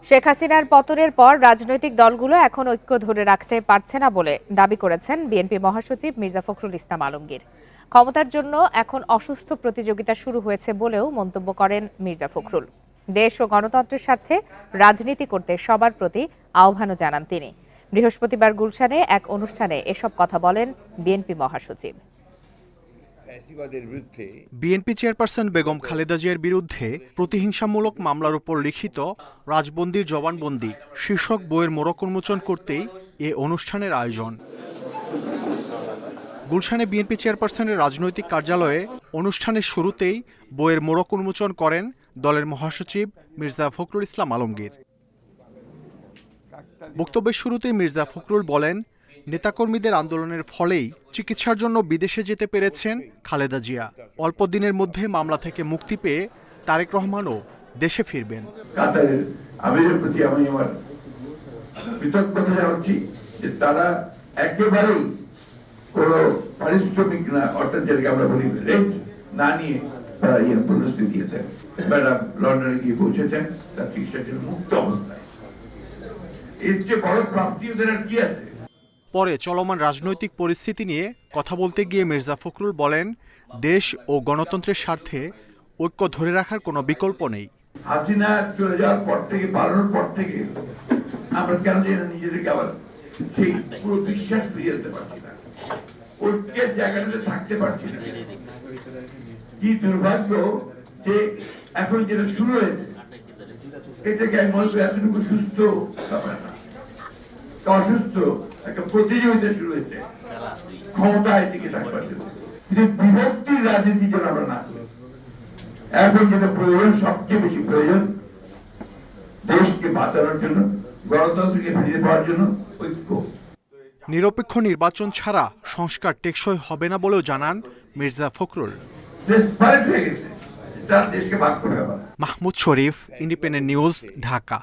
শেখ হাসিনার পতনের পর রাজনৈতিক দলগুলো এখন ঐক্য ধরে রাখতে পারছে না বলে দাবি করেছেন বিএনপি মহাসচিব মির্জা ফখরুল ইসলাম আলমগীর। ক্ষমতার জন্য এখন অসুস্থ প্রতিযোগিতা শুরু হয়েছে বলেও মন্তব্য করেন মির্জা ফখরুল। দেশ ও গণতন্ত্রের স্বার্থে রাজনীতি করতে সবার প্রতি আহ্বানও জানান তিনি। বৃহস্পতিবার গুলশানে এক অনুষ্ঠানে এসব কথা বলেন বিএনপি মহাসচিব। বিএনপি চেয়ারপারসন বেগম খালেদা জিয়ার বিরুদ্ধে প্রতিহিংসামূলক মামলার উপর লিখিত রাজবন্দির জবানবন্দি শীর্ষক বইয়ের মোড়ক উন্মোচন করতেই এ অনুষ্ঠানের আয়োজন। গুলশানে বিএনপি চেয়ারপারসনের রাজনৈতিক কার্যালয়ে অনুষ্ঠানের শুরুতেই বইয়ের মোড়ক উন্মোচন করেন দলের মহাসচিব মির্জা ফখরুল ইসলাম আলমগীর। বক্তব্যের শুরুতেই মির্জা ফখরুল বলেন, নেতাকর্মীদের আন্দোলনের ফলেই চিকিৎসার জন্য বিদেশে যেতে পেরেছেন খালেদা জিয়া। অল্প দিনের মধ্যে মামলা থেকে মুক্তি পেয়ে তারেক রহমানও দেশে ফিরবেন। কাতারের আমিরের প্রতি আমি আমার কৃতজ্ঞতা জানাচ্ছি যে তারা একেবারেই কোনো পারিশ্রমিক না, অর্থাৎ যেটাকে আমরা বলি রেন্ট না নিয়ে তারা প্রতিশ্রুতি দিয়েছেন। ম্যাডাম লন্ডনে গিয়ে পৌঁছেছেন তার চিকিৎসার জন্য মুক্ত অবস্থায়। এর চেয়ে বড় প্রাপ্তি ওদের আর কি আছে? পরে চলমান রাজনৈতিক পরিস্থিতি নিয়ে কথা বলতে গিয়ে মির্জা ফখরুল বলেন, দেশ ও গণতন্ত্রের স্বার্থে ঐক্য ধরে রাখার কোনো বিকল্প নেই। হাসিনা চলে যাওয়ার পর থেকে, পালানোর পর থেকে আমরা কেন যেন নিজেদেরকে আবার সেই পুরো বিশ্বাস ফিরিয়ে যেতে পারছি না, ঐক্যের জায়গাটাতে থাকতে পারছি না। কি দুর্ভাগ্য যে এখন যেটা শুরু হয়েছে এটাকে আমি মনে করি এতটুকু সুস্থ ব্যাপার না, অসুস্থ একটা প্রতিযোগিতা শুরু হয়েছে ক্ষমতায় টিকে থাকবার জন্য। কিন্তু বিভক্তির রাজনীতি যেন আমরা না করি। এখন যেটা প্রয়োজন, সবচেয়ে বেশি প্রয়োজন দেশকে বাঁচানোর জন্য, গণতন্ত্রকে ফিরিয়ে পাওয়ার জন্য ঐক্য। নিরপেক্ষ নির্বাচন ছাড়া সংস্কার টেকসই হবে না বলেও জানান মির্জা ফখরুল। তার দেশকে ভাগ করে আবার। মাহমুদ শরীফ, ইন্ডিপেন্ডেন্ট নিউজ, ঢাকা।